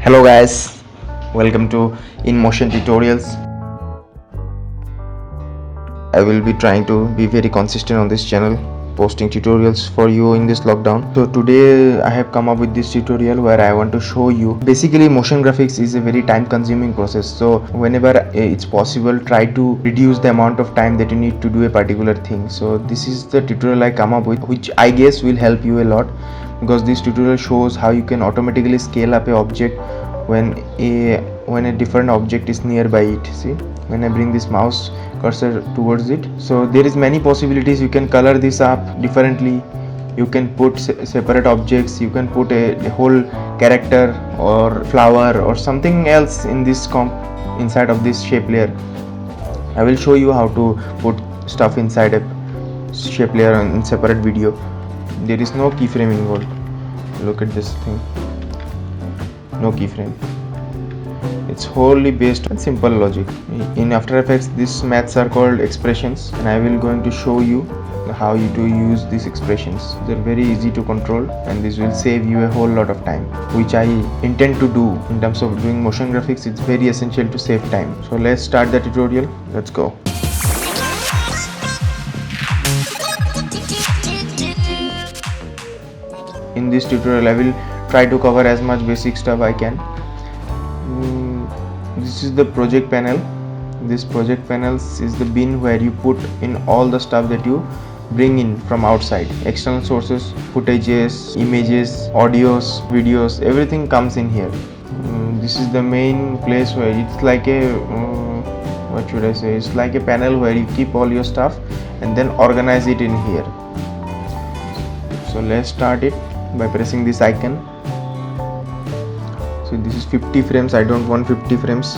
Hello guys, welcome to InMotion tutorials. I will be trying to be very consistent on this channel, posting tutorials for you in this lockdown. So today I have come up with this tutorial where I want to show you basically motion graphics is a very time consuming process. So whenever it's possible, try to reduce the amount of time that you need to do a particular thing. So this is the tutorial I come up with, which I guess will help you a lot, because this tutorial shows how you can automatically scale up a object when a different object is nearby it. See, when I bring this mouse cursor towards it, so there is many possibilities. You can color this up differently, you can put separate objects, you can put a whole character or flower or something else in this inside of this shape layer. I will show you how to put stuff inside a shape layer in separate video. There is no keyframe involved. Look at this thing, no keyframe. It's wholly based on simple logic. In After Effects, these maths are called expressions, and I will going to show you how you to use these expressions. They're very easy to control, and this will save you a whole lot of time, which I intend to do. In terms of doing motion graphics, it's very essential to save time. So let's start the tutorial. Let's go. In this tutorial I will try to cover as much basic stuff I can. This is the project panel. This project panel is the bin where you put in all the stuff that you bring in from outside. External sources, footages, images, audios, videos, everything comes in here. This is the main place where it's like a what should I say, it's like a panel where you keep all your stuff and then organize it in here. So let's start it by pressing this icon. So this is 50 frames. I don't want 50 frames.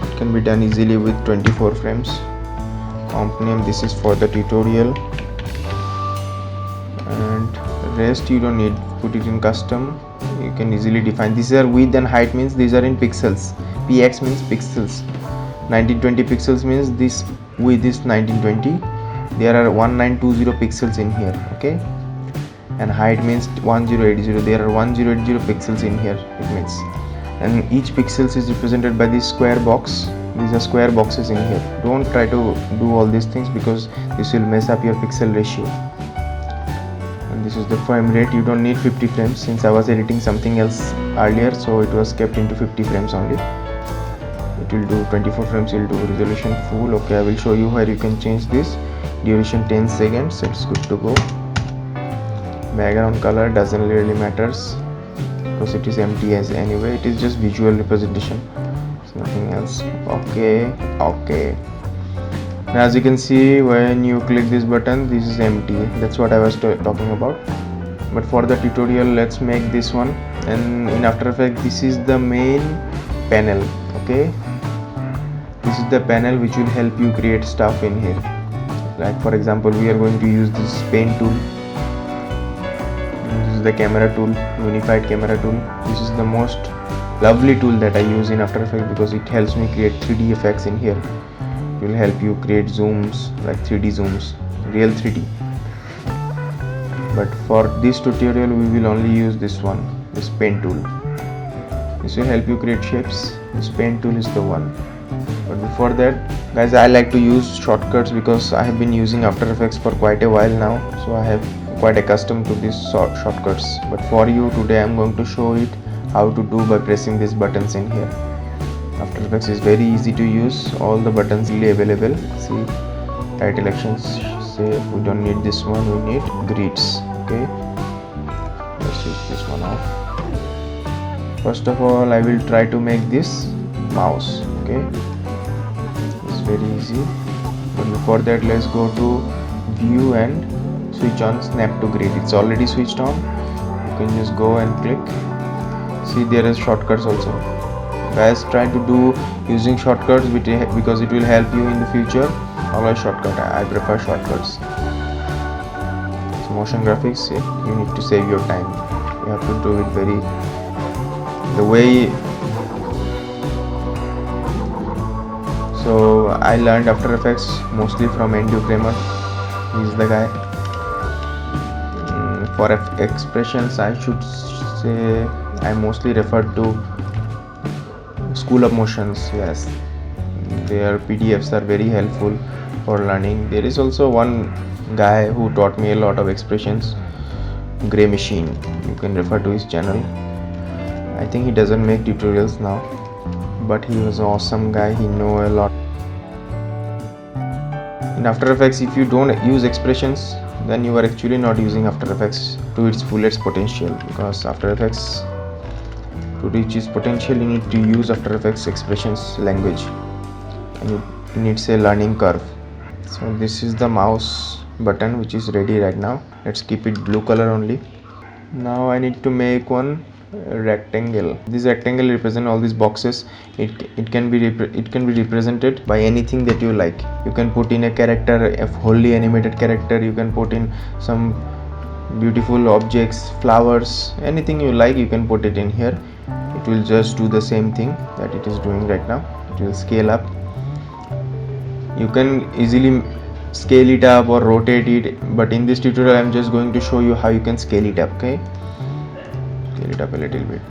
It can be done easily with 24 frames. Comp name, this is for the tutorial, and rest you don't need, put it in custom. You can easily define. These are width and height, means these are in pixels. Px means pixels. 1920 pixels means this width is 1920. There are 1920 pixels in here, okay, and height means 1080. There are 1080 pixels in here, it means, and each pixels is represented by this square box. These are square boxes in here. Don't try to do all these things because this will mess up your pixel ratio. And this is the frame rate. You don't need 50 frames since I was editing something else earlier, so it was kept into 50 frames only. It will do 24 frames, will do resolution full. Okay, I will show you where you can change this. Duration 10 seconds. It's good to go. Background color doesn't really matters because it is empty as anyway. It is just visual representation. It's nothing else. Okay. Now as you can see, when you click this button, this is empty. That's what I was talking about. But for the tutorial, let's make this one. And in After Effects, this is the main panel. Okay, this is the panel which will help you create stuff in here. Like for example, we are going to use this pen tool. This is the camera tool, unified camera tool. This is the most lovely tool that I use in After Effects because it helps me create 3D effects in here. It will help you create zooms, like 3D zooms, real 3D. But for this tutorial we will only use this one, this pen tool. This will help you create shapes. This pen tool is the one. But before that, guys, I like to use shortcuts because I have been using After Effects for quite a while now, so I have quite accustomed to these shortcuts. But for you today, I am going to show it how to do by pressing these buttons in here. After Effects is very easy to use. All the buttons really available. See, title actions. Say we don't need this one. We need grids. Okay, let's switch this one off. First of all, I will try to make this mouse. Okay, it's very easy. But before that, let's go to view and switch on snap to grid. It's already switched on. You can just go and click. See, there is shortcuts also. Guys, try to do using shortcuts because it will help you in the future. Always shortcut. I prefer shortcuts. So motion graphics, you need to save your time. You have to do it the way. So I learned After Effects mostly from Andrew Kramer. He's the guy. For expressions, I should say I mostly refer to School of Motions. Yes, their PDFs are very helpful for learning. There is also one guy who taught me a lot of expressions, Gray Machine. You can refer to his channel. I think he doesn't make tutorials now, but he was an awesome guy. He know a lot. In After Effects, if you don't use expressions, then you are actually not using After Effects to its fullest potential, because After Effects, to reach its potential, you need to use After Effects expressions language, and it needs a learning curve. So this is the mouse button which is ready right now. Let's keep it blue color only. Now I need to make one rectangle. This rectangle represent all these boxes. It can be represented by anything that you like. You can put in a character, a wholly animated character. You can put in some beautiful objects, flowers, anything you like, you can put it in here. It will just do the same thing that it is doing right now. It will scale up. You can easily scale it up or rotate it, but in this tutorial I'm just going to show you how you can scale it up. Okay, scale it up a little bit.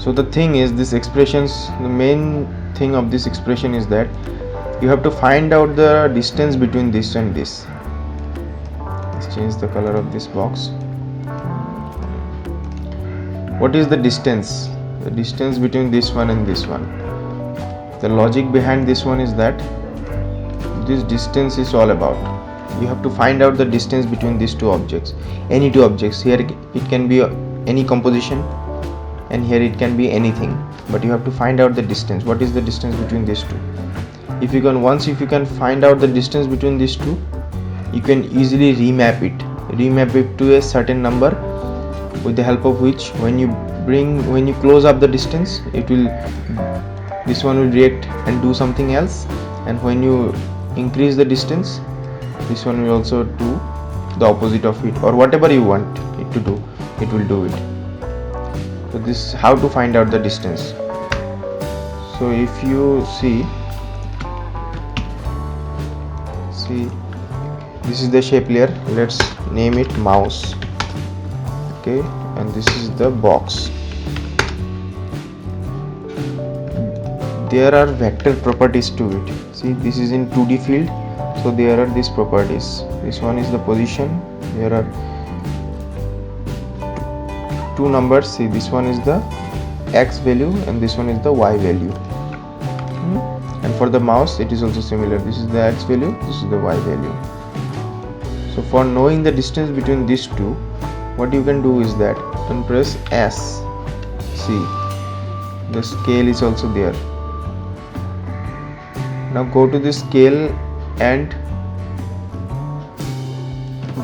So the thing is, this expressions, the main thing of this expression is that you have to find out the distance between this and this. Let's change the color of this box. What is the distance? The distance between this one and this one. The logic behind this one is that this distance is all about, you have to find out the distance between these two objects, any two objects. Here it can be any composition, and here it can be anything, but you have to find out the distance. What is the distance between these two? If you can find out the distance between these two, you can easily remap it to a certain number, with the help of which when you close up the distance, this one will react and do something else, and when you increase the distance, this one will also do the opposite of it, or whatever you want it to do, it will do it. So this is how to find out the distance. So if you see this is the shape layer. Let's name it mouse. Okay, and this is the box. There are vector properties to it. See, this is in 2D field, so there are these properties. This one is the position. There are two numbers. See, this one is the X value and this one is the Y value. And for the mouse, it is also similar. This is the X value, this is the Y value. So for knowing the distance between these two, what you can do is that you can press S. See, the scale is also there. Now go to the scale and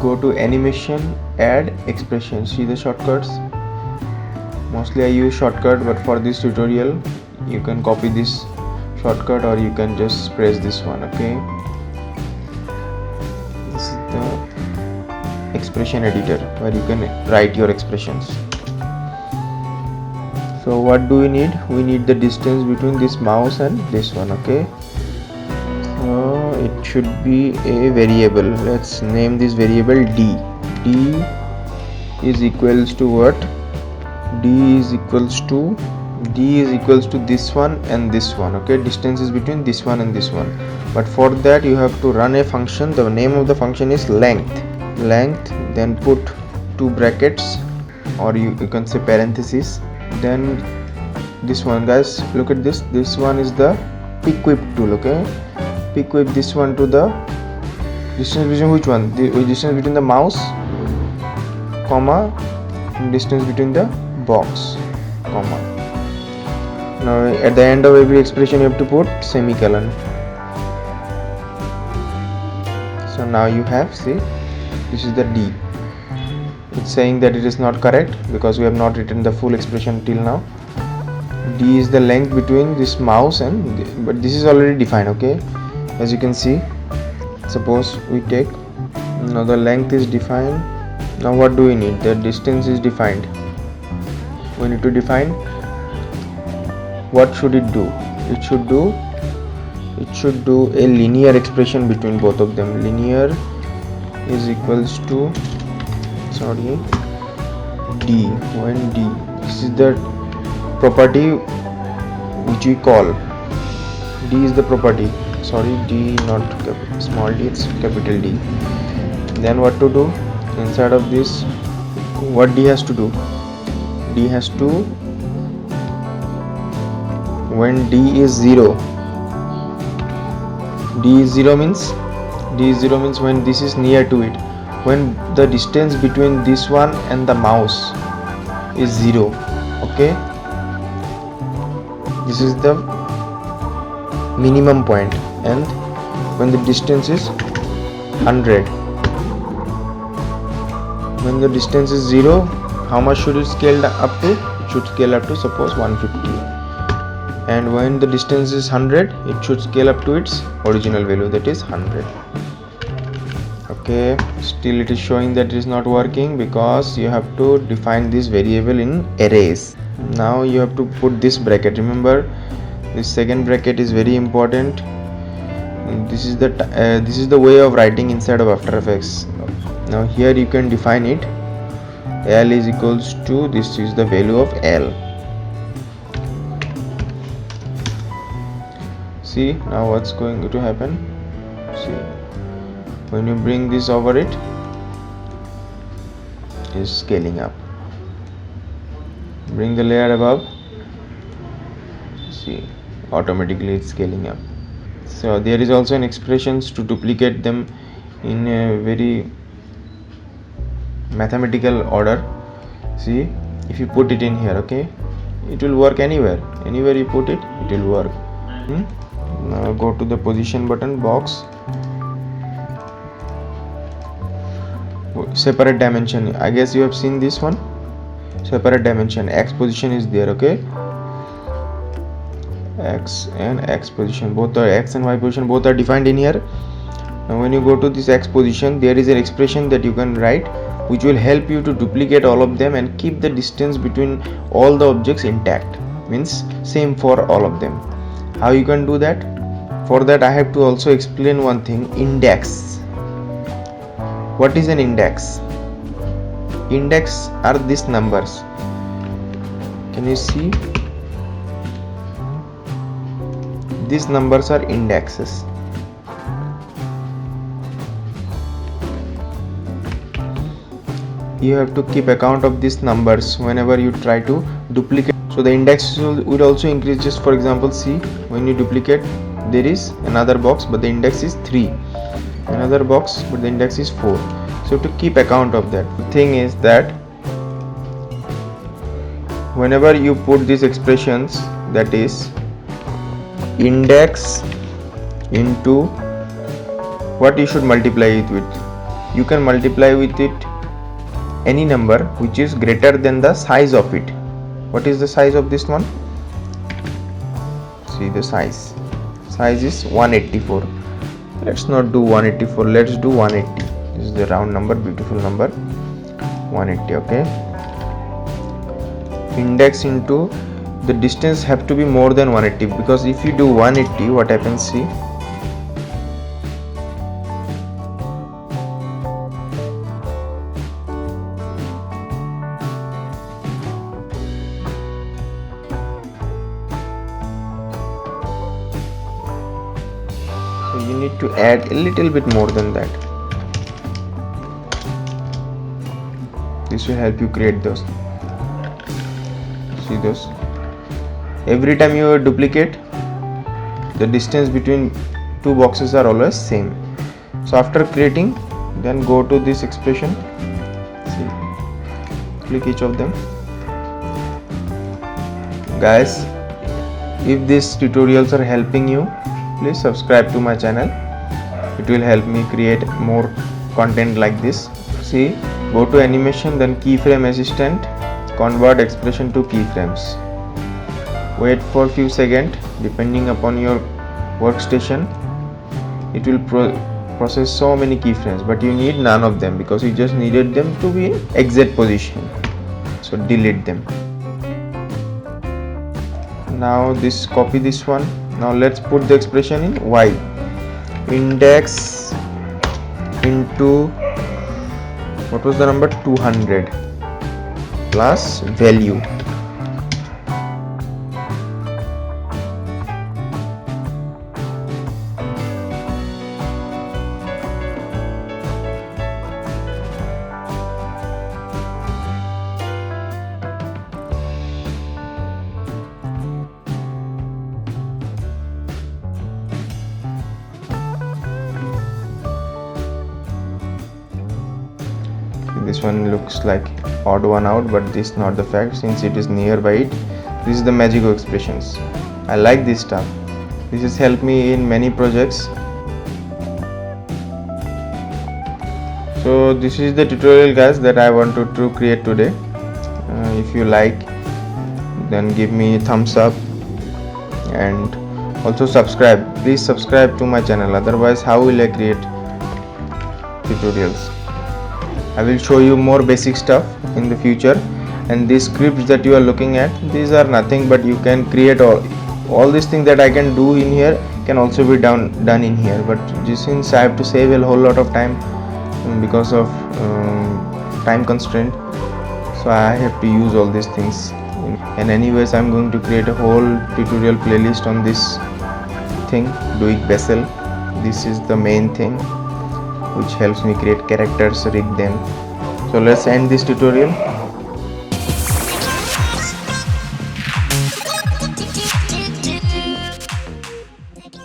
go to animation, add expression. See the shortcuts. Mostly I use shortcut, but for this tutorial you can copy this shortcut or you can just press this one. Okay, this is the expression editor where you can write your expressions. So what do we need? We need the distance between this mouse and this one. Okay, so it should be a variable. Let's name this variable D. D is equals to what? D is equals to this one and this one. Okay, distance is between this one and this one, but for that you have to run a function. The name of the function is length, then put two brackets, or you can say parentheses. Then this one, guys, look at this. This one is the pick whip tool. Okay, pick whip this one to the distance between which one? The distance between the mouse, comma, distance between the box, comma. Now at the end of every expression you have to put semicolon. So now you have, see, this is the D. It's saying that it is not correct because we have not written the full expression till now. D is the length between this mouse and but this is already defined. Okay, as you can see, suppose we take, now the length is defined. Now what do we need? The distance is defined. We need to define what should it do. It should do a linear expression between both of them. Linear is equals to D. When D, this is the property which we call D is the property, sorry, D not small d, it's capital D. Then what to do inside of this, what D has to do, D has to, when D is 0, D is 0 means when this is near to it, when the distance between this one and the mouse is 0, okay, this is the minimum point, and when the distance is 100, when the distance is 0, how much should it scale up to? It should scale up to suppose 150, and when the distance is 100, it should scale up to its original value, that is 100. Okay, still it is showing that it is not working because you have to define this variable in arrays. Now you have to put this bracket. Remember, this second bracket is very important. This is the way of writing inside of After Effects. Now here you can define it. L is equals to, this is the value of L. See now what's going to happen. See, when you bring this over, it is scaling up. Bring the layer above, see, automatically it's scaling up. So there is also an expressions to duplicate them in a very mathematical order. See, if you put it in here, okay, it will work anywhere you put it, it will work. Now go to the position button, box, separate dimension. I guess you have seen this one, separate dimension, X position is there, okay, X and X position, both are X and Y position, both are defined in here. Now when you go to this X position, there is an expression that you can write which will help you to duplicate all of them and keep the distance between all the objects intact, means same for all of them. How you can do that? For that I have to also explain one thing, index. What is an index? Index are these numbers. Can you see? These numbers are indexes. You have to keep account of these numbers whenever you try to duplicate. So the index will also increase. Just for example, see, when you duplicate, there is another box but the index is 3, another box but the index is 4. So to keep account of that, the thing is that whenever you put these expressions, that is index into what you should multiply it with, you can multiply with it any number which is greater than the size of it. What is the size of this one? See, the size is 184. Let's not do 184, let's do 180. This is the round number, beautiful number, 180. okay, index into the distance have to be more than 180, because if you do 180, what happens, see, so you need to add a little bit more than that. This will help you create those. See those? Every time you duplicate, the distance between two boxes are always same. So after creating, then go to this expression. See, click each of them. Guys, if these tutorials are helping you, please subscribe to my channel. It will help me create more content like this. See, go to animation, then keyframe assistant, convert expression to keyframes. Wait for few seconds. Depending upon your workstation, it will process so many keyframes, but you need none of them because you just needed them to be in exact position. So delete them. Now this, copy this one. Now let's put the expression in Y. Index into, what was the number, 200 plus value. this one looks like odd one out, but this is not the fact since it is nearby it. This is the Magico expressions. I like this stuff. This has helped me in many projects. So this is the tutorial guys that I wanted to create today. If you like, then give me a thumbs up and also subscribe. Please subscribe to my channel, otherwise how will I create tutorials? I will show you more basic stuff in the future, and these scripts that you are looking at, these are nothing but you can create all these things that I can do in here can also be done in here, but since I have to save a whole lot of time because of time constraint, so I have to use all these things. And anyways, I'm going to create a whole tutorial playlist on this thing, Duik Bessel. This is the main thing which helps me create characters, rig them. So let's end this tutorial.